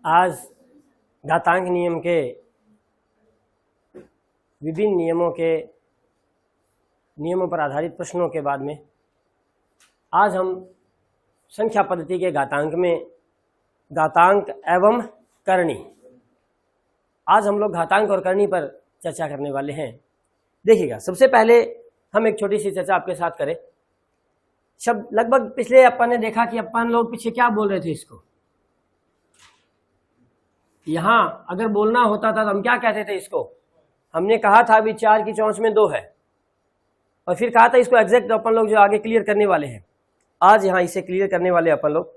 आज घातांक नियम के विभिन्न नियमों पर आधारित प्रश्नों के बाद में आज हम संख्या पद्धति के घातांक में घातांक एवं करनी, आज हम लोग घातांक और करनी पर चर्चा करने वाले हैं। देखिएगा, सबसे पहले हम एक छोटी सी चर्चा आपके साथ करें। शब्द लगभग पिछले अपन ने देखा कि अपन लोग पीछे क्या बोल रहे थे, इसको यहां अगर बोलना होता था तो हम क्या कहते थे, इसको हमने कहा था अभी 4 की चौंच में 2 है, और फिर कहा था इसको एग्जैक्ट अपन लोग जो आगे क्लियर करने वाले हैं, आज यहां इसे क्लियर करने वाले अपन लोग।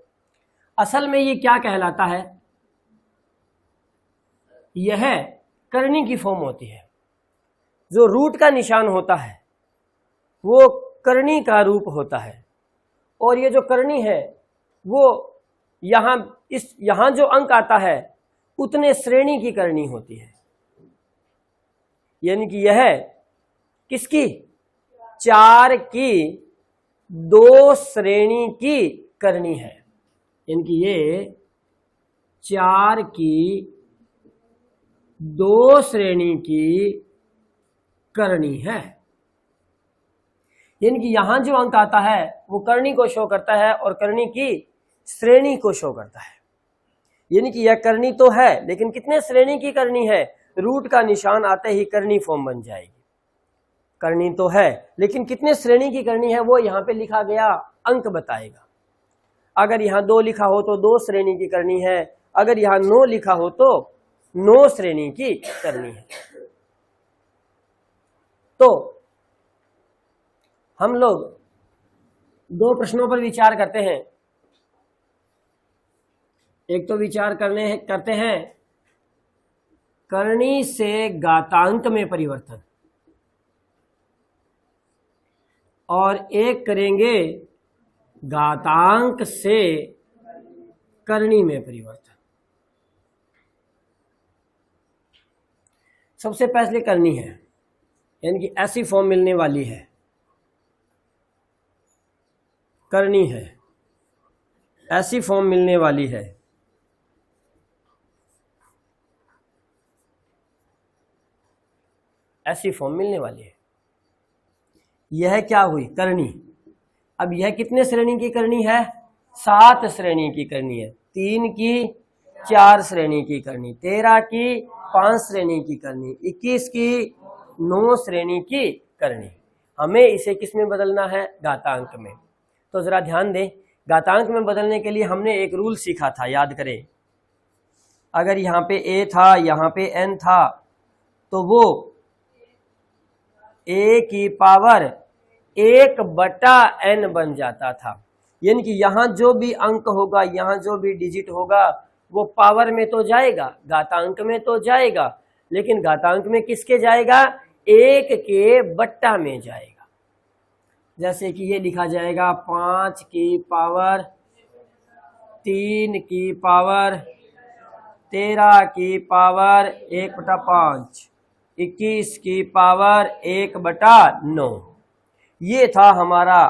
असल में ये क्या कहलाता है, यह करनी की फॉर्म होती है। जो रूट का निशान होता है वो करनी का रूप होता है, और ये जो करनी है वो यहां जो अंक आता है उतने श्रेणी की करनी होती है। यानी कि यह किसकी, 4 की 2 श्रेणी की करनी है। यानी कि ये 4 की 2 श्रेणी की करनी है। यानी कि यहां जो अंक आता है वो करनी को शो करता है और करनी की श्रेणी को शो करता है। यानी कि यह करनी तो है, लेकिन कितने श्रेणी की करनी है, रूट का निशान आते ही करनी फॉर्म बन जाएगी। करनी तो है, लेकिन कितने श्रेणी की करनी है वो यहां पे लिखा गया अंक बताएगा। अगर यहां 2 लिखा हो तो 2 श्रेणी की करनी है, अगर यहां 9 लिखा हो तो 9 श्रेणी की करनी है। तो हम लोग 2 प्रश्नों पर विचार करते हैं। एक तो विचार करते हैं करनी से घातांक में परिवर्तन, और एक करेंगे घातांक से करनी में परिवर्तन। सबसे पहले करनी है, यानी कि ऐसी फॉर्म मिलने वाली है, करनी है, ऐसी फॉर्म मिलने वाली है। ऐसी फॉर्म मिलने वाली है। यह क्या हुई, करनी। अब यह कितने श्रेणी की करनी है, 7 श्रेणी की करनी है। 3 की 4 श्रेणी की करनी, 13 की 5 श्रेणी की करनी, 21 की 9 श्रेणी की करनी। हमें इसे किस में बदलना है, घातांक में। तो जरा ध्यान दें, घातांक में बदलने के लिए हमने एक रूल सीखा था, याद करें। अगर यहाँ पे a था, यहाँ पे n था, तो वो a की पावर 1/n बन जाता था। यानी कि यहाँ जो भी अंक होगा, यहाँ जो भी डिजिट होगा वो पावर में तो जाएगा, घातांक में तो जाएगा, लेकिन घातांक में किसके जाएगा, 1 के बट्टा में जाएगा। जैसे कि ये लिखा जाएगा 5 की पावर 3 की पावर 13 की पावर 1/5, 21 की पावर 1/9। ये था हमारा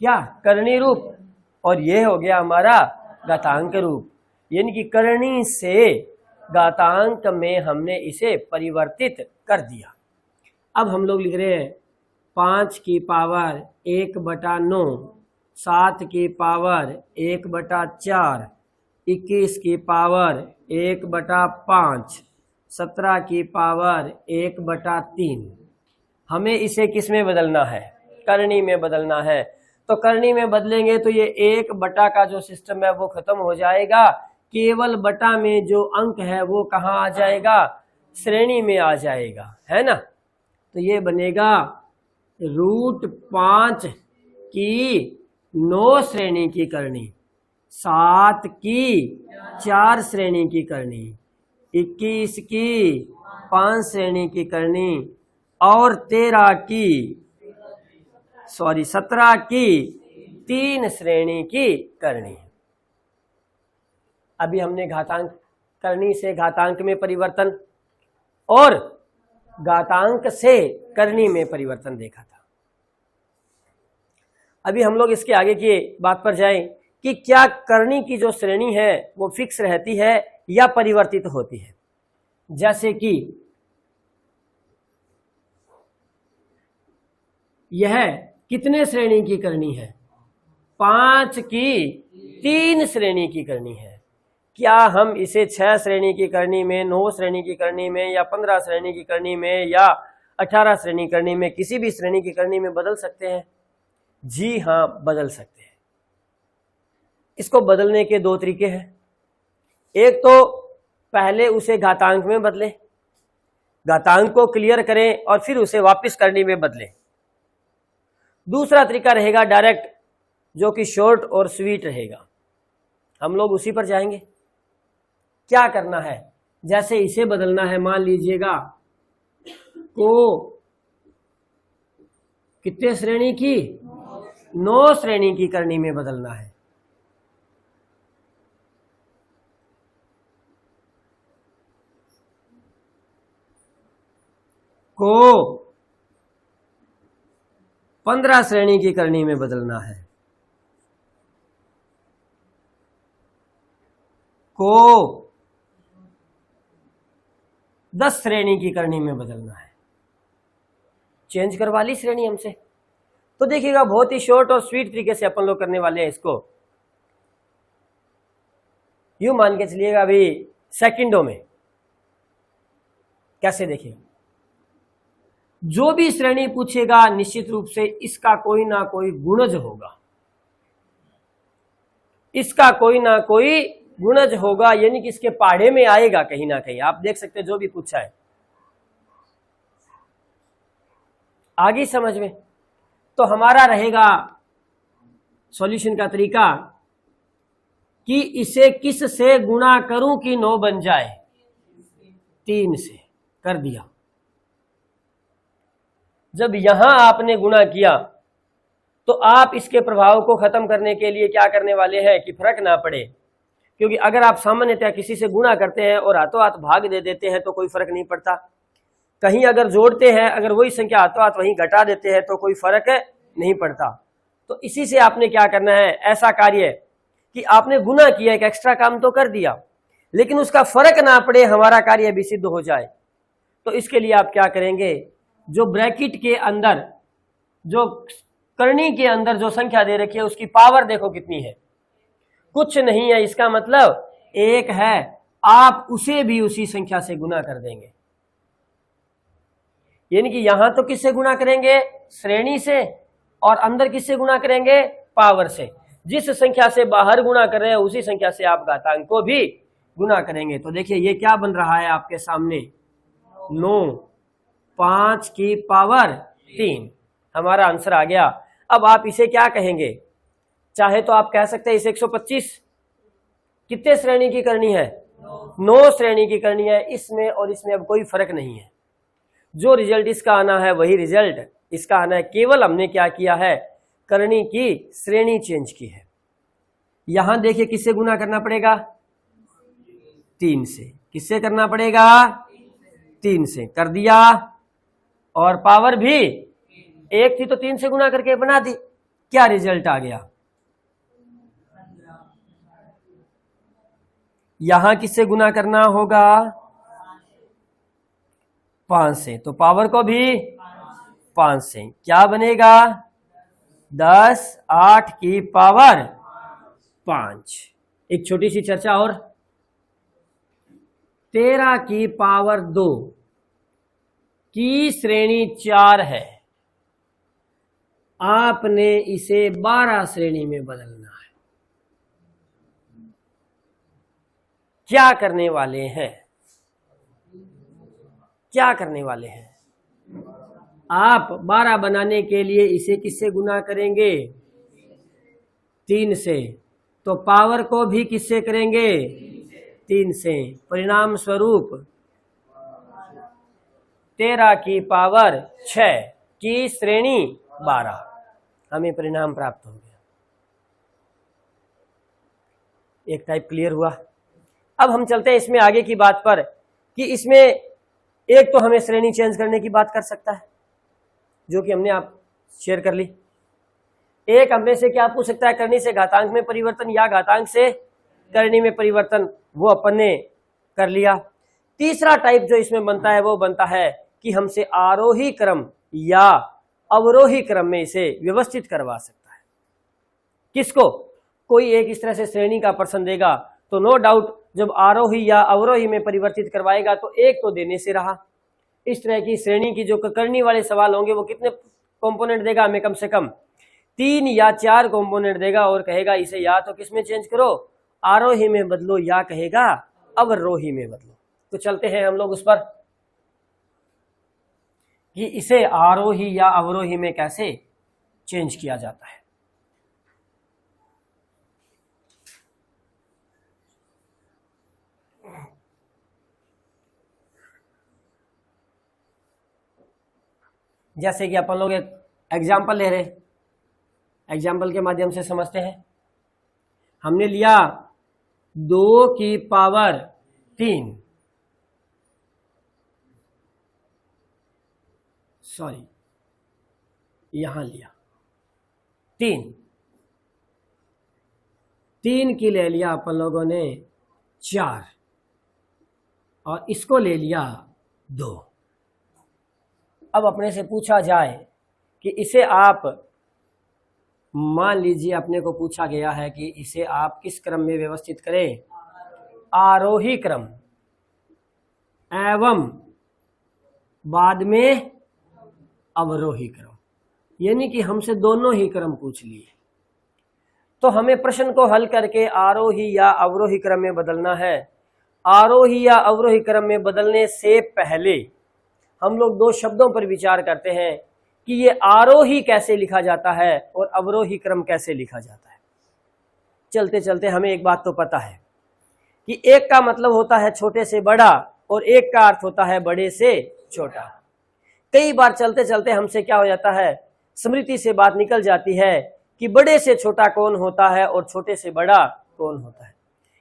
क्या, करनी रूप, और ये हो गया हमारा घातांक रूप। यानी कि करनी से घातांक में हमने इसे परिवर्तित कर दिया। अब हम लोग लिख रहे हैं 5 की पावर 1/9, 7 की पावर 1/4, 21 की पावर 1/5, 17 की पावर 1/3। हमें इसे किस में बदलना है, करनी में बदलना है। तो करनी में बदलेंगे तो ये 1 का जो सिस्टम है वो खत्म हो जाएगा, केवल बटा में जो अंक है वो कहाँ आ जाएगा, श्रेणी में आ जाएगा, है ना। तो ये बनेगा √5 की 9 श्रेणी की करनी, 7 की 4 श्रेणी की करनी, 21 की 5 श्रेणी की करनी, और 17 की 3 श्रेणी की करनी। अभी हमने घातांक करनी से घातांक में परिवर्तन और घातांक से करनी में परिवर्तन देखा था। अभी हम लोग इसके आगे की बात पर जाएं कि क्या करनी की जो श्रेणी है वो फिक्स रहती है या परिवर्तित होती है। जैसे कि यह कितने श्रेणी की करनी है, 5 की 3 श्रेणी की करनी है। क्या हम इसे 6 श्रेणी की करनी में, 9 श्रेणी की करनी में, या 15 श्रेणी की करनी में, या 18 श्रेणी करनी में, किसी भी श्रेणी की करनी में बदल सकते हैं? जी हाँ, बदल सकते हैं। इसको बदलने के 2 तरीके हैं। एक तो पहले उसे घातांक में बदलें, घातांक को क्लियर करें और फिर उसे वापस करनी में बदलें। दूसरा तरीका रहेगा डायरेक्ट, जो कि शॉर्ट और स्वीट रहेगा। हम लोग उसी पर जाएंगे। क्या करना है, जैसे इसे बदलना है, मान लीजिएगा को कितने श्रेणी की, 9 श्रेणी की करनी में बदलना है। को 15 श्रेणी की करनी में बदलना है। को 10 श्रेणी की करनी में बदलना है। चेंज करवा ली श्रेणी हमसे। तो देखिएगा बहुत ही शॉर्ट और स्वीट तरीके से अपन लोग करने वाले हैं इसको। यूं मान के चलिएगा अभी सेकंडों में। कैसे देखिएगा, जो भी श्रेणी पूछेगा निश्चित रूप से इसका कोई ना कोई गुणज होगा, इसका कोई ना कोई गुणज होगा, यानी कि इसके पहाड़े में आएगा कहीं ना कहीं। आप देख सकते हैं जो भी पूछा है। आगे समझ में, तो हमारा रहेगा सॉल्यूशन का तरीका कि इसे किस से गुणा करूं कि 9 बन जाए, 3 से कर दिया। जब यहां आपने गुणा किया तो आप इसके प्रभाव को खत्म करने के लिए क्या करने वाले हैं कि फर्क ना पड़े, क्योंकि अगर आप सामान्यतः किसी से गुणा करते हैं और हाथों हाथ भाग दे देते हैं तो कोई फर्क नहीं पड़ता। कहीं अगर जोड़ते हैं, अगर वही संख्या हाथों हाथ वहीं घटा देते हैं तो कोई फर्क नहीं पड़ता। तो इसी से आपने क्या करना है, ऐसा कार्य कि आपने गुणा किया, एक एक्स्ट्रा काम तो कर दिया, लेकिन उसका फर्क ना पड़े, हमारा कार्य भी सिद्ध हो जाए। तो इसके लिए आप क्या करेंगे, जो ब्रैकेट के अंदर, जो करनी के अंदर जो संख्या दे रखी है उसकी पावर देखो कितनी है, कुछ नहीं है। इसका मतलब 1 है, आप उसे भी उसी संख्या से गुणा कर देंगे। यानी कि यहां तो किससे गुणा करेंगे, श्रेणी से, और अंदर किससे गुणा करेंगे, पावर से। जिस संख्या से बाहर गुणा कर रहे हैं उसी संख्या से आप घातांक को भी गुणा करेंगे। तो देखिए ये क्या बन रहा है आपके सामने, 9 5 की पावर 3, हमारा आंसर आ गया। अब आप इसे क्या कहेंगे, चाहे तो आप कह सकते हैं इसे 125 कितने श्रेणी की करनी है, 9 श्रेणी की करनी है। इसमें और इसमें अब कोई फर्क नहीं है, जो रिजल्ट इसका आना है वही रिजल्ट इसका आना है। केवल हमने क्या किया है, करनी की श्रेणी चेंज की है। यहां देखिए किससे गुणा करना पड़ेगा, 3 से। किससे करना पड़ेगा, 3 से कर दिया, और पावर भी 1 थी तो 3 से गुणा करके बना दी। क्या रिजल्ट आ गया, यहां किससे गुणा करना होगा, 5 से, तो पावर को भी 5 से। क्या बनेगा, 10 8 की पावर 5। एक छोटी सी चर्चा और, 13 की पावर 2 की श्रेणी 4 है, आपने इसे 12 श्रेणी में बदलना है। क्या करने वाले हैं, क्या करने वाले हैं, आप 12 बनाने के लिए इसे किससे गुणा करेंगे, 3 से, तो पावर को भी किससे करेंगे, 3 से। परिणाम स्वरूप 13 की पावर 6 की श्रेणी 12, हमें परिणाम प्राप्त हो गया। एक टाइप क्लियर हुआ। अब हम चलते हैं इसमें आगे की बात पर कि इसमें एक तो हमें श्रेणी चेंज करने की बात कर सकता है, जो कि हमने आप शेयर कर ली। एक हमें से क्या पूछ सकता है, करनी से घातांक में परिवर्तन या घातांक से करनी में परिवर्तन, वो अपन ने कर लिया। तीसरा टाइप जो इसमें बनता है वो बनता है कि हमसे आरोही क्रम या अवरोही क्रम में इसे व्यवस्थित करवा सकता है। किसको? कोई एक इस तरह से श्रेणी का प्रश्न देगा तो नो डाउट जब आरोही या अवरोही में परिवर्तित करवाएगा तो एक तो देने से रहा। इस तरह की श्रेणी की जो करनी वाले सवाल होंगे वो कितने कंपोनेंट देगा हमें? कम से कम 3 या 4 कंपोनेंट देगा और कहेगा इसे या तो किसमें चेंज करो, आरोही में बदलो, या कहेगा अवरोही में बदलो। तो चलते हैं हम लोग उस पर कि इसे आरोही या अवरोही में कैसे चेंज किया जाता है। जैसे कि अपन लोग एक एग्जाम्पल ले रहे, एग्जाम्पल के माध्यम से समझते हैं। हमने लिया 2 की पावर 3, सॉरी यहां लिया 3 की ले लिया अपन लोगों ने 4 और इसको ले लिया 2। अब अपने से पूछा जाए कि इसे आप, मान लीजिए अपने को पूछा गया है कि इसे आप किस क्रम में व्यवस्थित करें? आरोही क्रम एवं बाद में अवरोही क्रम, यानी कि हमसे दोनों ही क्रम पूछ लिए। तो हमें प्रश्न को हल करके आरोही या अवरोही क्रम में बदलना है। आरोही या अवरोही क्रम में बदलने से पहले हम लोग 2 शब्दों पर विचार करते हैं कि ये आरोही कैसे लिखा जाता है और अवरोही क्रम कैसे लिखा जाता है। चलते चलते हमें एक बात तो पता है कि एक का मतलब होता है छोटे से बड़ा और एक का अर्थ होता है बड़े से छोटा। कई बार चलते चलते हमसे क्या हो जाता है, स्मृति से बात निकल जाती है कि बड़े से छोटा कौन होता है और छोटे से बड़ा कौन होता है।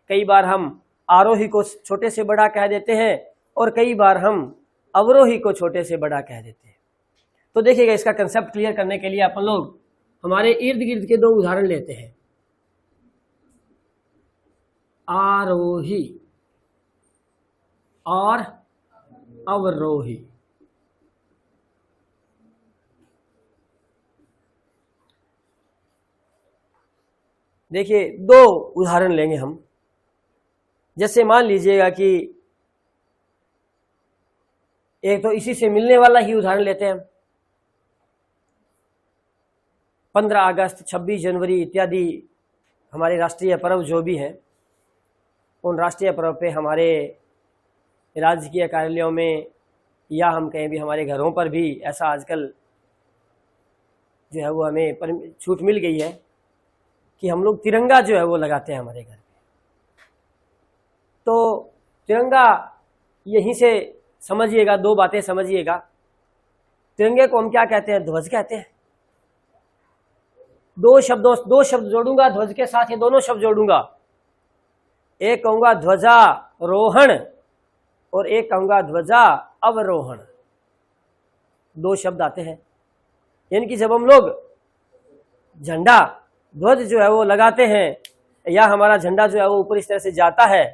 कई बार हम आरोही को छोटे से बड़ा कह देते हैं और कई बार हम अवरोही को छोटे से बड़ा कह देते हैं। तो देखिएगा, इसका कंसेप्ट क्लियर करने के लिए अपन लोग हमारे इर्द गिर्द के 2 उदाहरण लेते हैं। आरोही और अवरोही। देखिए 2 उदाहरण लेंगे हम। जैसे मान लीजिएगा कि एक तो इसी से मिलने वाला ही उदाहरण लेते हैं हम। 15 अगस्त, 26 जनवरी इत्यादि हमारे राष्ट्रीय पर्व जो भी हैं, उन राष्ट्रीय पर्व पे हमारे राजकीय कार्यालयों में या हम कहें भी हमारे घरों पर भी ऐसा आजकल जो है वो हमें छूट मिल गई है कि हम लोग तिरंगा जो है वो लगाते हैं हमारे घर पे। तो तिरंगा यहीं से समझिएगा, 2 बातें समझिएगा। तिरंगे को हम क्या कहते हैं? ध्वज कहते हैं। 2 शब्द जोड़ूंगा ध्वज के साथ, ये दोनों शब्द जोड़ूंगा। एक कहूंगा ध्वजारोहण और एक कहूंगा ध्वजा अवरोहण। 2 शब्द आते हैं, यानी कि जब हम लोग झंडा ध्वज जो है वो लगाते हैं या हमारा झंडा जो है वो ऊपर इस तरह से जाता है,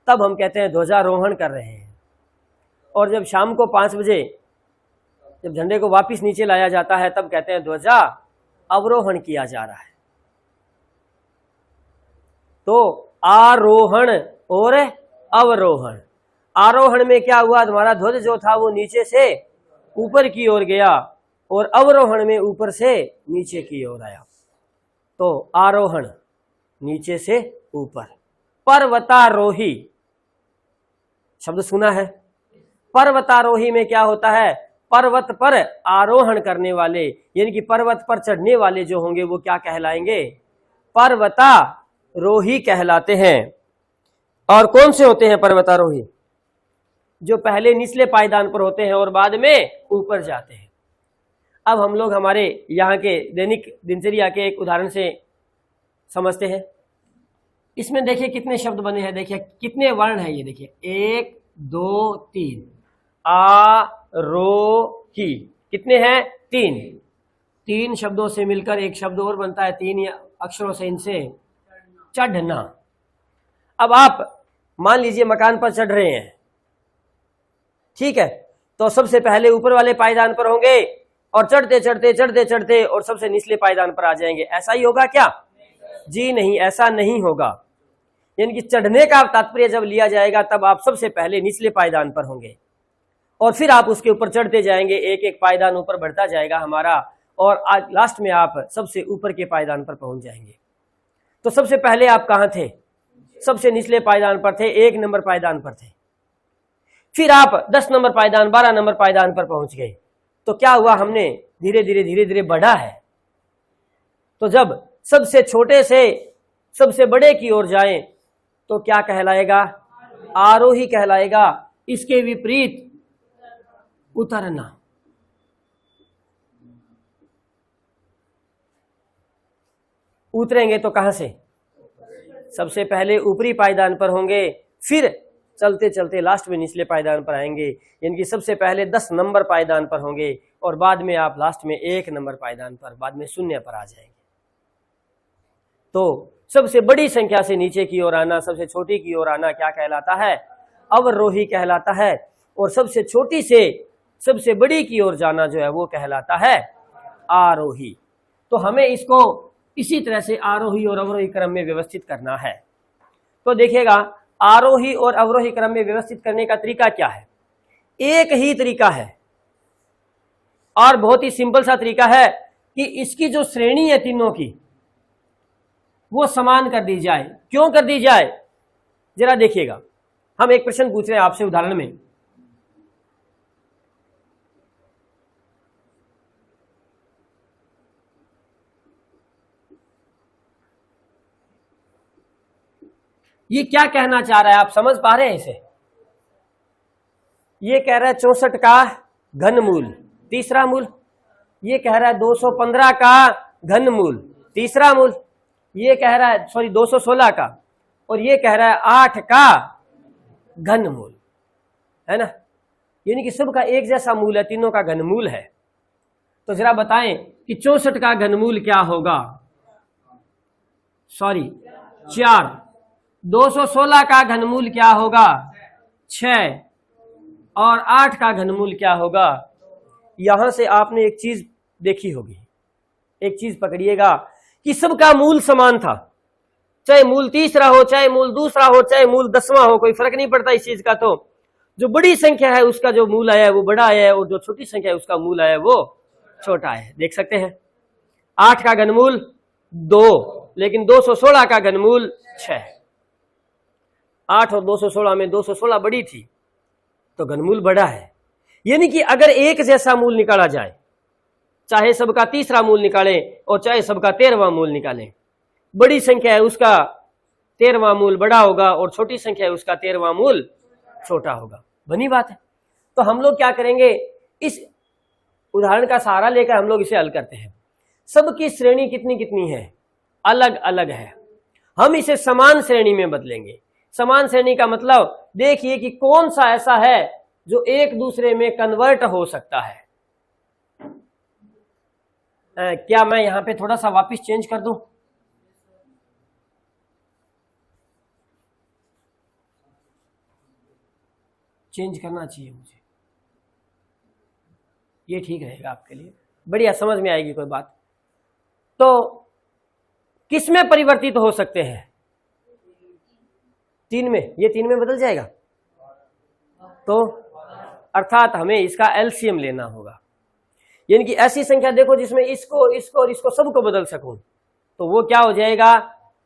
तब हम कहते हैं ध्वजारोहण कर रहे हैं। और जब शाम को 5 बजे जब झंडे को वापस नीचे लाया जाता है, तब कहते हैं ध्वजा अवरोहण किया जा रहा है। तो आरोहण और अवरोहण। आरोहण में क्या हुआ, हमारा ध्वज जो था वो नीचे से ऊपर की ओर गया और अवरोहण में ऊपर से नीचे की ओर आया। तो आरोहण नीचे से ऊपर। पर्वतारोही शब्द सुना है। पर्वतारोही में क्या होता है, पर्वत पर आरोहण करने वाले, यानी कि पर्वत पर चढ़ने वाले जो होंगे वो क्या कहलाएंगे? पर्वतारोही कहलाते हैं। और कौन से होते हैं पर्वतारोही? जो पहले निचले पायदान पर होते हैं और बाद में ऊपर जाते हैं। अब हम लोग हमारे यहाँ के दैनिक दिनचर्या के एक उदाहरण से समझते हैं। इसमें देखिए कितने शब्द बने हैं, देखिए कितने वर्ण हैं। ये देखिए 1 2 3 आ रो ही, कितने हैं? 3। तीन शब्दों से मिलकर एक शब्द और बनता है, तीन अक्षरों से, इनसे चढ़ना। अब आप मान लीजिए मकान पर चढ़ रहे हैं, ठीक है, तो सबसे पहले ऊपर वाले पायदान पर होंगे और चढ़ते चढ़ते चढ़ते चढ़ते और सबसे निचले पायदान पर आ जाएंगे। ऐसा ही होगा क्या? जी नहीं, ऐसा नहीं होगा। यानी कि चढ़ने का तात्पर्य जब लिया जाएगा तब आप सबसे पहले निचले पायदान पर होंगे और फिर आप उसके ऊपर चढ़ते जाएंगे, एक एक पायदान ऊपर बढ़ता जाएगा हमारा, और आज लास्ट में आप सबसे ऊपर के पायदान पर पहुंच जाएंगे। तो सबसे पहले आप कहां थे? सबसे निचले पायदान पर थे, 1 नंबर पायदान पर थे। फिर आप 10 नंबर पायदान, 12 नंबर पायदान पर पहुंच गए। तो क्या हुआ? हमने धीरे धीरे बढ़ा है। तो जब सबसे छोटे से सबसे बड़े की ओर जाएं तो क्या कहलाएगा? आरोही कहलाएगा। इसके विपरीत उतरना। उतरेंगे तो कहां से? सबसे पहले ऊपरी पायदान पर होंगे, फिर चलते चलते लास्ट में निचले पायदान पर आएंगे। यानी कि सबसे पहले 10 नंबर पायदान पर होंगे और बाद में आप लास्ट में 1 नंबर पायदान पर, बाद में 0 पर आ जाएंगे। तो सबसे बड़ी संख्या से नीचे की ओर आना, सबसे छोटी की ओर आना क्या कहलाता है? अवरोही कहलाता है। और सबसे छोटी से सबसे बड़ी की ओर जाना जो है वो कहलाता है आरोही। तो हमें इसको इसी तरह से आरोही और अवरोही क्रम में व्यवस्थित करना है। तो देखिएगा, आरोही और अवरोही क्रम में व्यवस्थित करने का तरीका क्या है? एक ही तरीका है और बहुत ही सिंपल सा तरीका है कि इसकी जो श्रेणी है तीनों की वो समान कर दी जाए। क्यों कर दी जाए? जरा देखिएगा, हम एक प्रश्न पूछ रहे हैं आपसे उदाहरण में। ये क्या कहना चाह रहा है, आप समझ पा रहे हैं इसे? ये कह रहा है 64 का घनमूल तीसरा मूल, ये कह रहा है 215 का घनमूल तीसरा मूल, ये कह रहा है 216 का, और ये कह रहा है 8 का घनमूल, है ना। यानी कि सबका एक जैसा मूल है, तीनों का घनमूल है। तो जरा बताएं कि 64 का घनमूल क्या होगा? 4। 216 का घनमूल क्या होगा? 6। और 8 का घनमूल क्या होगा? यहां से आपने एक चीज देखी होगी, एक चीज पकड़िएगा कि सबका मूल समान था। चाहे मूल तीसरा हो, चाहे मूल दूसरा हो, चाहे मूल 10वां हो, कोई फर्क नहीं पड़ता इस चीज का। तो जो बड़ी संख्या है उसका जो मूल आया है वो बड़ा आया है, और जो छोटी संख्या है उसका मूल आया है वो छोटा है। देख सकते हैं 8 का घनमूल 2, लेकिन 216 का घनमूल 6। 8 और 216 में 216 बड़ी थी तो घनमूल बड़ा है। यानी कि अगर एक जैसा मूल निकाला जाए, चाहे सबका तीसरा मूल निकाले और चाहे सबका 13वां मूल निकाले, बड़ी संख्या है उसका 13वां मूल बड़ा होगा और छोटी संख्या है उसका 13वां मूल छोटा होगा। बनी बात है। तो हम लोग क्या करेंगे, इस उदाहरण का सहारा लेकर हम लोग इसे हल करते हैं। सबकी श्रेणी कितनी कितनी है? अलग अलग है। हम इसे समान श्रेणी में बदलेंगे। समान श्रेणी का मतलब देखिए कि कौन सा ऐसा है जो एक दूसरे में कन्वर्ट हो सकता है। क्या मैं यहां पे थोड़ा सा वापस चेंज कर दूं? चेंज करना चाहिए मुझे, ये ठीक रहेगा आपके लिए, बढ़िया समझ में आएगी कोई बात। तो किसमें परिवर्तित हो सकते हैं? 3 में। ये 3 में बदल जाएगा। तो अर्थात हमें इसका एलसीएम लेना होगा। यानी कि ऐसी संख्या देखो जिसमें इसको इसको और इसको सबको बदल सकूं, तो वो क्या हो जाएगा?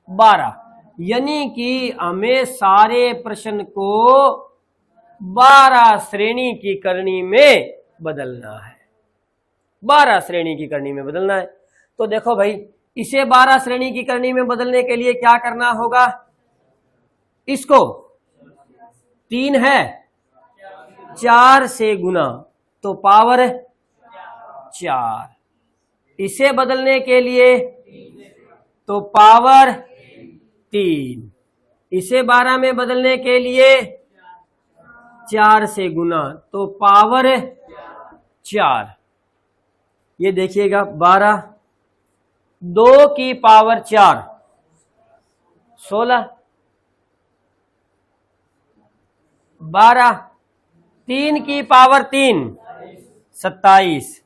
12। यानी कि हमें सारे प्रश्न को 12 श्रेणी की करनी में बदलना है। 12 श्रेणी की करनी में बदलना है। तो देखो भाई, इसे 12 श्रेणी की करनी में बदलने के लिए क्या करना होगा? इसको 3 है, 4 से गुना तो पावर 4। इसे बदलने के लिए तो पावर 3। इसे 12 में बदलने के लिए 4 से गुना तो पावर 4। ये देखिएगा 12, 2 की पावर 4 16, 12, 3 की पावर 3 27,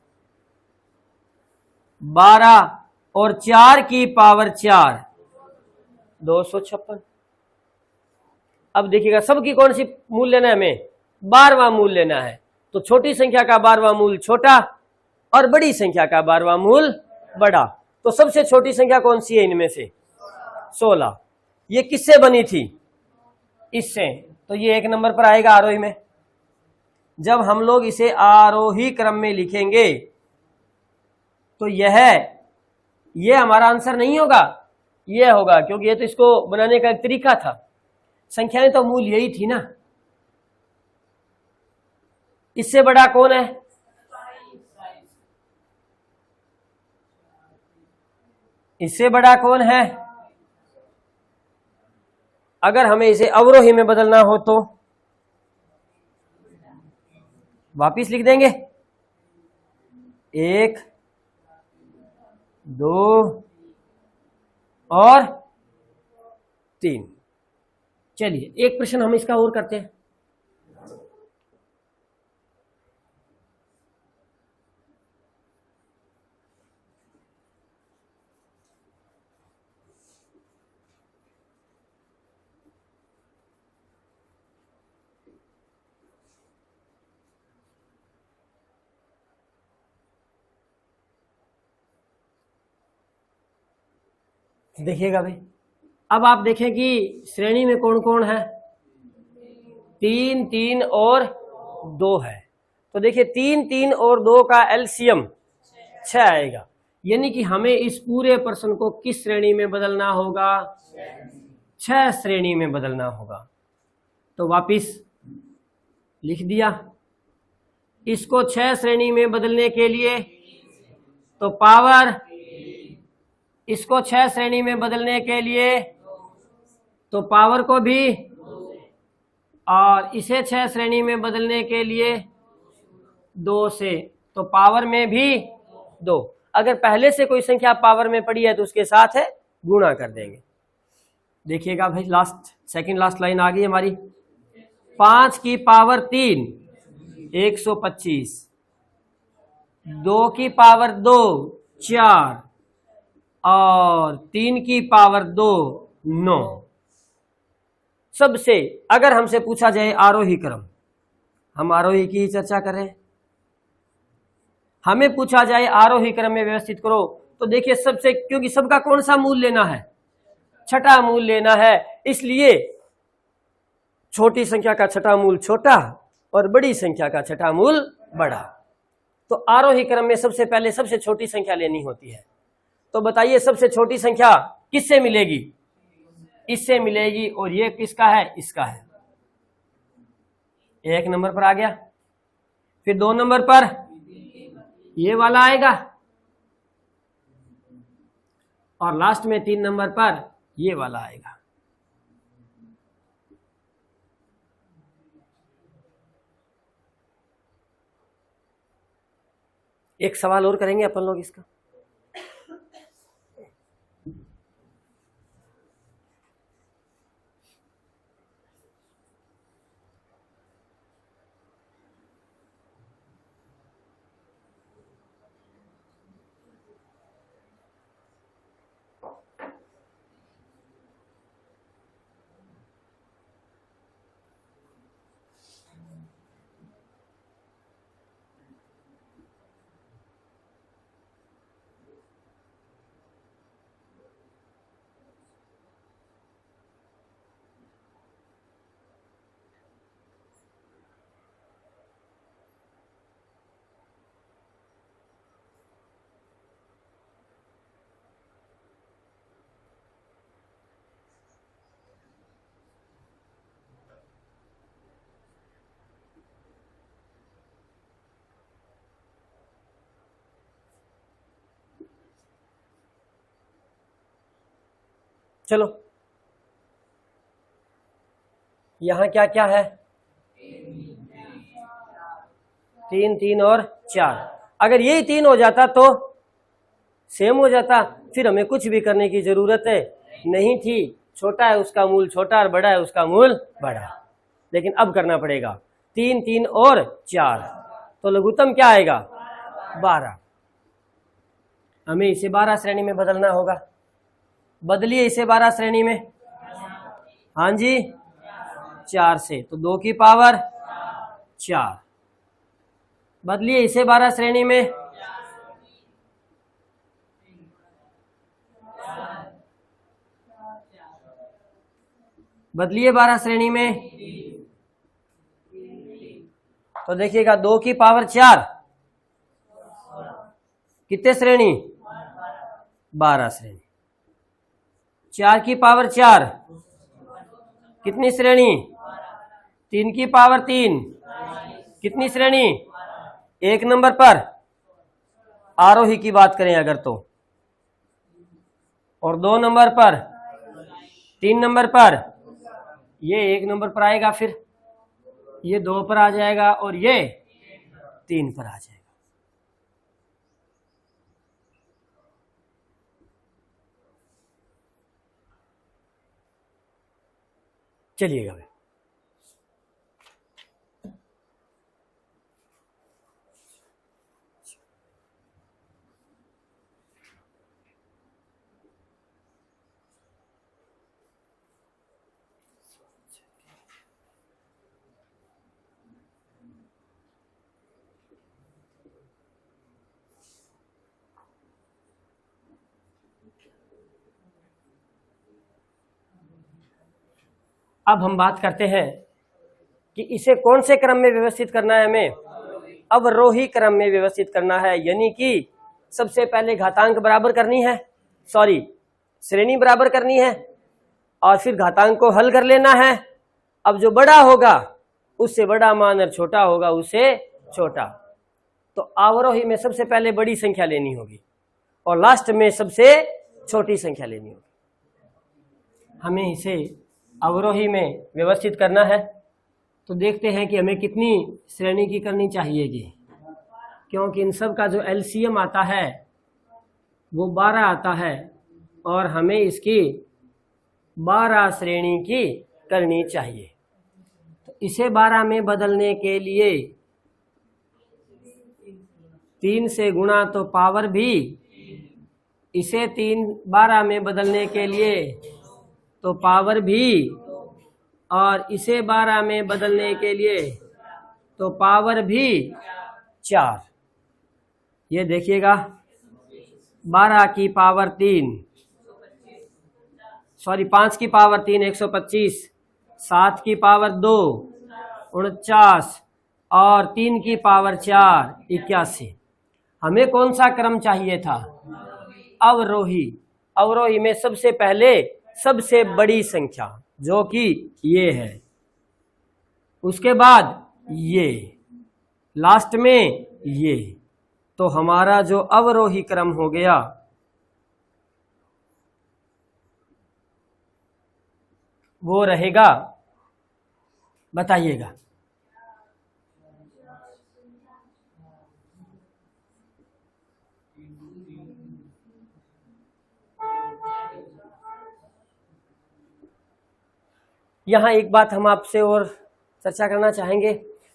12 और 4 की पावर 4 256। अब देखिएगा सबकी कौन सी मूल लेना है, हमें 12वां मूल लेना है। तो छोटी संख्या का 12वां मूल छोटा और बड़ी संख्या का 12वां मूल बड़ा। तो सबसे छोटी संख्या कौन सी है इनमें से? 16। ये किससे बनी थी? इससे। तो ये 1 नंबर पर आएगा आरोही में। जब हम लोग इसे आरोही क्रम में लिखेंगे तो ये हमारा आंसर नहीं होगा, ये होगा, क्योंकि ये तो इसको बनाने का एक तरीका था। संख्याएं तो मूल यही थी ना। इससे बड़ा कौन है? इससे बड़ा कौन है? अगर हमें इसे अवरोही में बदलना हो तो वापिस लिख देंगे 1, 2 और 3। चलिए एक प्रश्न हम इसका और करते हैं। देखिएगा भाई, अब आप देखें कि श्रेणी में कौन कौन है? 3, 3 और 2 है। तो देखिए 3, 3 और 2 का एलसीएम 6 आएगा। यानी कि हमें इस पूरे प्रश्न को किस श्रेणी में बदलना होगा? 6 श्रेणी में बदलना होगा। तो वापिस लिख दिया। इसको 6 श्रेणी में बदलने के लिए तो पावर, इसको 6 श्रेणी में बदलने के लिए तो पावर को भी, और इसे 6 श्रेणी में बदलने के लिए 2 से तो पावर में भी 2। अगर पहले से कोई संख्या पावर में पड़ी है तो उसके साथ है गुणा कर देंगे। देखिएगा भाई, सेकंड लास्ट लाइन आ गई हमारी। 5 की पावर 3 125, 2 की पावर 2 4 और 3 की पावर 2 9। सबसे अगर हमसे पूछा जाए आरोही क्रम, हम आरोही की चर्चा कर रहे हैं, हमें पूछा जाए आरोही क्रम में व्यवस्थित करो, तो देखिए सबसे, क्योंकि सबका कौन सा मूल लेना है? छठा मूल लेना है, इसलिए छोटी संख्या का छठा मूल छोटा और बड़ी संख्या का छठा मूल बड़ा। तो आरोही क्रम में सबसे पहले सबसे छोटी संख्या लेनी होती है। तो बताइए सबसे छोटी संख्या किससे मिलेगी? इससे मिलेगी, और ये किसका है? इसका है। 1 नंबर पर आ गया। फिर 2 नंबर पर ये वाला आएगा, और लास्ट में 3 नंबर पर ये वाला आएगा। एक सवाल और करेंगे अपन लोग इसका। चलो, यहां क्या क्या है? 3, 3 और 4। अगर यही 3 हो जाता तो सेम हो जाता, फिर हमें कुछ भी करने की जरूरत है नहीं थी। छोटा है उसका मूल छोटा और बड़ा है उसका मूल बड़ा, लेकिन अब करना पड़ेगा। 3 3 और 4, तो लघुत्तम क्या आएगा 12। हमें इसे 12 श्रेणी में बदलना होगा। बदलिए इसे 12 श्रेणी में। हाँ जी 4 से, तो 2 की पावर 4। बदलिए इसे 12 श्रेणी में। बदलिए 12 श्रेणी में, तो देखिएगा 2 की पावर 4 कितने श्रेणी 12 श्रेणी। 4 की पावर 4 कितनी श्रेणी 3 की पावर 3 कितनी श्रेणी 1 नंबर पर। आरोही की बात करें अगर तो, और 2 नंबर पर 3 नंबर पर, ये 1 नंबर पर आएगा, फिर ये 2 पर आ जाएगा और ये 3 पर आ जाएगा। चलिएगा भाई, अब हम बात करते हैं कि इसे कौन से क्रम में व्यवस्थित करना है। हमें अवरोही क्रम में व्यवस्थित करना है, यानी कि सबसे पहले घातांक बराबर करनी है, सॉरी श्रेणी बराबर करनी है, और फिर घातांक को हल कर लेना है। अब जो बड़ा होगा उससे बड़ा मान और छोटा होगा उससे छोटा। तो अवरोही में सबसे पहले बड़ी संख्या लेनी होगी और लास्ट में सबसे छोटी संख्या लेनी होगी। हमें इसे अवरोही में व्यवस्थित करना है, तो देखते हैं कि हमें कितनी श्रेणी की करनी चाहिएगी, क्योंकि इन सब का जो एलसीएम आता है वो 12 आता है और हमें इसकी 12 श्रेणी की करनी चाहिए। तो इसे 12 में बदलने के लिए 3 से गुणा तो पावर भी, इसे 12 में बदलने के लिए तो पावर भी, और इसे 12 में बदलने के लिए तो पावर भी 4। ये देखिएगा 12 की पावर 3, सॉरी 5 की पावर 3 125, 7 की पावर 2 49 और 3 की पावर 4 81। हमें कौन सा क्रम चाहिए था अवरोही। अवरोही में सबसे पहले सबसे बड़ी संख्या जो कि ये है, उसके बाद ये, लास्ट में ये। तो हमारा जो अवरोही क्रम हो गया वो रहेगा, बताइएगा यहाँ एक बात हम आपसे और चर्चा करना चाहेंगे।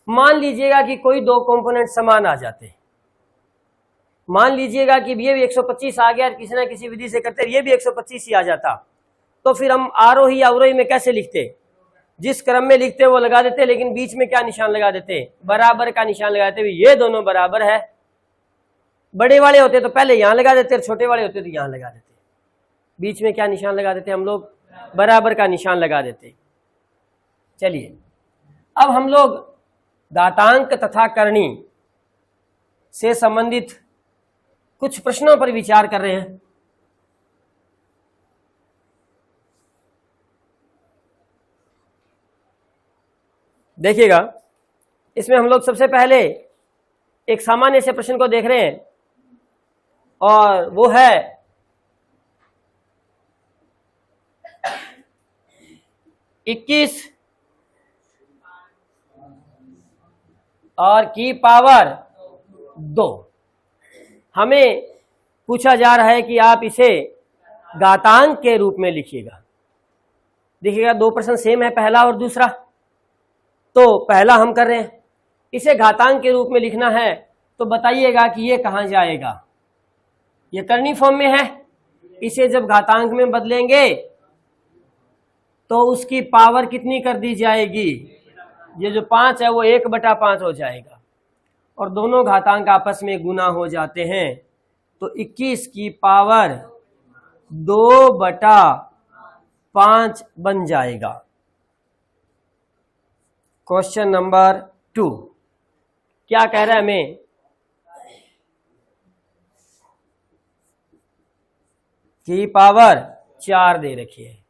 मान लीजिएगा कि कोई 2 कंपोनेंट समान आ जाते, मान लीजिएगा कि ये भी 125 आ गया और किसी ना किसी विधि से करते ये भी 125 ही आ जाता, तो फिर हम आरोही अवरोही में कैसे लिखते, जिस क्रम में लिखते वो लगा देते, लेकिन बीच में क्या निशान लगा देते, बराबर का निशान लगा देते। ये दोनों बराबर है, बड़े वाले होते तो पहले यहां लगा देते और छोटे वाले होते तो यहां लगा देते। बीच में क्या निशान लगा देते हम लोग, बराबर का निशान लगा देते। चलिए अब हम लोग घातांक तथा करणी से संबंधित कुछ प्रश्नों पर विचार कर रहे हैं। देखिएगा इसमें हम लोग सबसे पहले एक सामान्य से प्रश्न को देख रहे हैं, और वो है इक्कीस और की पावर 2। हमें पूछा जा रहा है कि आप इसे घातांक के रूप में लिखिएगा। देखिएगा 2 प्रश्न सेम है, पहला और दूसरा। तो पहला हम कर रहे हैं, इसे घातांक के रूप में लिखना है, तो बताइएगा कि ये कहाँ जाएगा। ये करनी फॉर्म में है, इसे जब घातांक में बदलेंगे तो उसकी पावर कितनी कर दी जाएगी, ये जो 5 है वो 1/5 हो जाएगा, और दोनों घातांक आपस में गुना हो जाते हैं, तो 21 की पावर 2/5 बन जाएगा। क्वेश्चन नंबर 2 क्या कह रहा है हमें, की पावर 4 दे रखी है,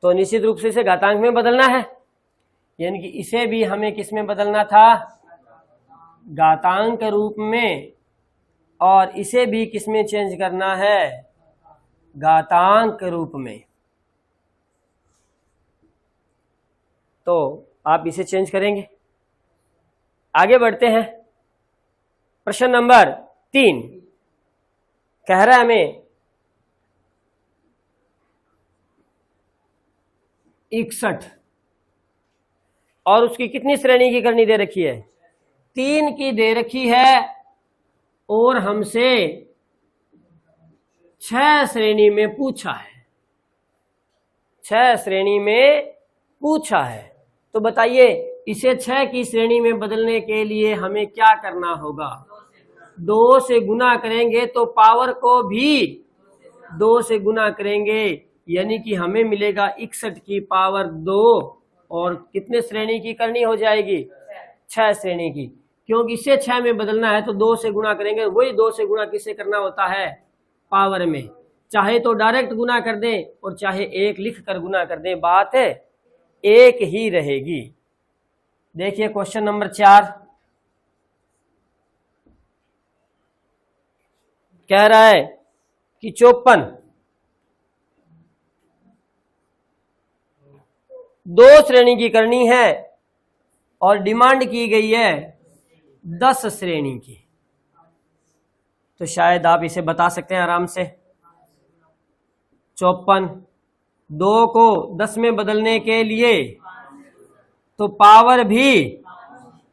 तो निश्चित रूप से इसे घातांक में बदलना है, यानी कि इसे भी हमें किस में बदलना था, घातांक रूप में, और इसे भी किस में चेंज करना है, घातांक रूप में। तो आप इसे चेंज करेंगे। आगे बढ़ते हैं, प्रश्न नंबर 3 कह रहा है हमें 61 और उसकी कितनी श्रेणी की करनी दे रखी है, 3 की दे रखी है, और हमसे 6 श्रेणी में पूछा है, 6 श्रेणी में पूछा है। तो बताइए इसे 6 की श्रेणी में बदलने के लिए हमें क्या करना होगा, 2 से गुना करेंगे, तो पावर को भी 2 से गुना करेंगे, यानी कि हमें मिलेगा 61 की पावर 2, और कितने श्रेणी की करनी हो जाएगी, 6 श्रेणी की, क्योंकि इसे 6 में बदलना है तो 2 से गुना करेंगे। वही 2 से गुना किससे करना होता है, पावर में, चाहे तो डायरेक्ट गुना कर दें और चाहे 1 लिख कर गुना कर दें, बात एक ही रहेगी। देखिए क्वेश्चन नंबर 4 कह रहा है कि 54 2 श्रेणी की करनी है और डिमांड की गई है 10 श्रेणी की। तो शायद आप इसे बता सकते हैं आराम से। 54 2 को 10 में बदलने के लिए तो पावर भी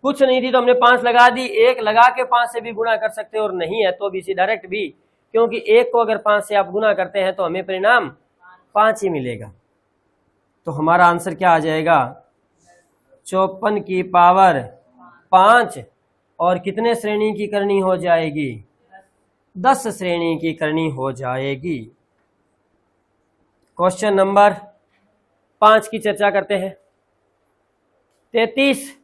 कुछ नहीं थी तो हमने 5 लगा दी, 1 लगा के 5 से भी गुणा कर सकते और नहीं है तो भी इसी डायरेक्ट भी, क्योंकि 1 को अगर 5 से आप गुणा करते हैं तो हमें परिणाम 5 ही मिलेगा। तो हमारा आंसर क्या आ जाएगा, 54 की पावर 5, और कितने श्रेणी की करनी हो जाएगी, 10 श्रेणी की करनी हो जाएगी। क्वेश्चन नंबर 5 की चर्चा करते हैं। 33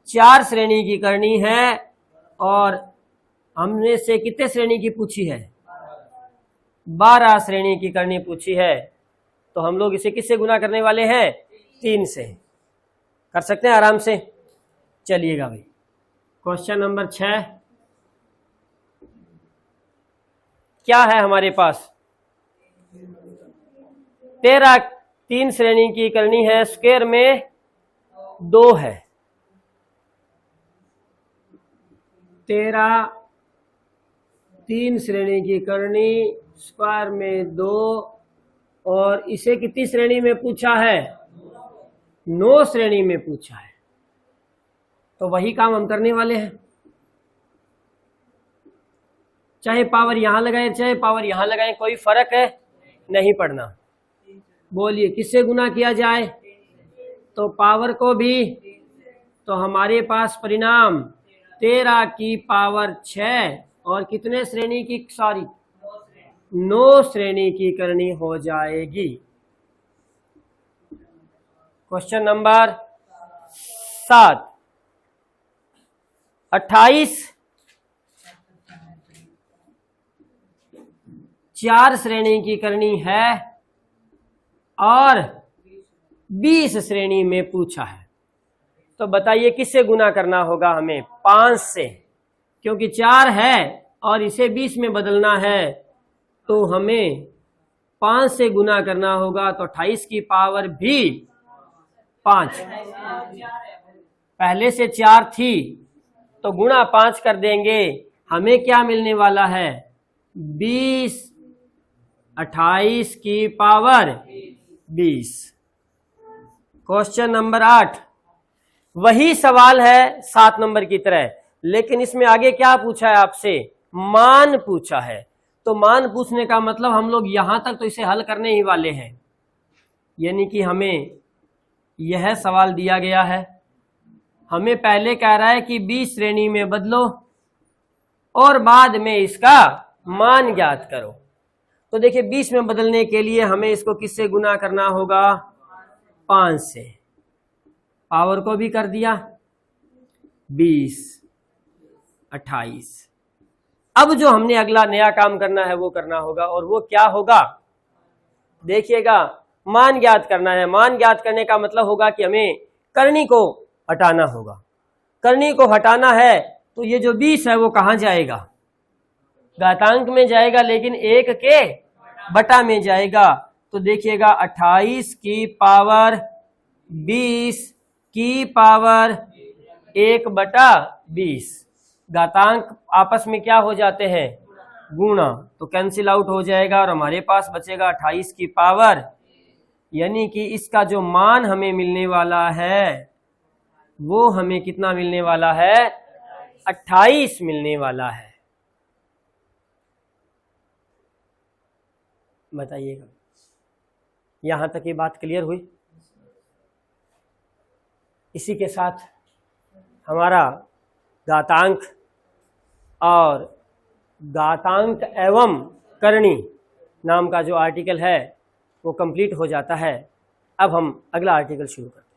4 श्रेणी की करनी है और हमने से कितने श्रेणी की पूछी है, 12 श्रेणी की करनी पूछी है। तो हम लोग इसे किससे गुना करने वाले हैं, 3 से। कर सकते हैं आराम से। चलिएगा भाई, क्वेश्चन नंबर 6 क्या है हमारे पास, 13 3 श्रेणी की करनी है, स्क्वायर में 2 है, 13 3 श्रेणी की करनी, स्क्वायर में 2, और इसे कितनी श्रेणी में पूछा है, 9 श्रेणी में पूछा है। तो वही काम हम करने वाले हैं, चाहे पावर यहां लगाए चाहे पावर यहां लगाए, कोई फर्क है नहीं पड़ना। बोलिए किससे गुना किया जाए, तो पावर को भी, तो हमारे पास परिणाम 13 की पावर 6 और कितने श्रेणी की, सॉरी 9 श्रेणी की करनी हो जाएगी। क्वेश्चन नंबर 7 28 4 श्रेणी की करनी है और 20 श्रेणी में पूछा है। तो बताइए किससे गुना करना होगा हमें, 5 से, क्योंकि 4 है और इसे 20 में बदलना है तो हमें 5 से गुना करना होगा। तो 28 की पावर भी 5, पहले से 4 थी तो गुणा 5 कर देंगे, हमें क्या मिलने वाला है 20 28 की पावर 20। क्वेश्चन नंबर 8 वही सवाल है 7 नंबर की तरह, लेकिन इसमें आगे क्या पूछा है आपसे, मान पूछा है। तो मान पूछने का मतलब हम लोग यहां तक तो इसे हल करने ही वाले हैं, यानी कि हमें यह सवाल दिया गया है, हमें पहले कह रहा है कि 20 श्रेणी में बदलो और बाद में इसका मान ज्ञात करो। तो देखिए 20 में बदलने के लिए हमें इसको किससे गुना करना होगा, 5 से, पावर को भी कर दिया 20 28। अब जो हमने अगला नया काम करना है वो करना होगा, और वो क्या होगा, देखिएगा मान ज्ञात करना है। मान ज्ञात करने का मतलब होगा कि हमें करनी को हटाना होगा। करनी को हटाना है तो ये जो 20 है वो कहाँ जाएगा, घातांक में जाएगा, लेकिन 1 के बटा में जाएगा। तो देखिएगा 28 की पावर 20 की पावर 1/20, घातांक आपस में क्या हो जाते हैं, गुणा, तो कैंसिल आउट हो जाएगा और हमारे पास बचेगा 28 की पावर, यानी कि इसका जो मान हमें मिलने वाला है वो हमें कितना मिलने वाला है, 28 मिलने वाला है। बताइएगा, यहां तक ये बात क्लियर हुई। इसी के साथ हमारा घातांक और घातांक एवं करणी नाम का जो आर्टिकल है वो कंप्लीट हो जाता है। अब हम अगला आर्टिकल शुरू करते हैं।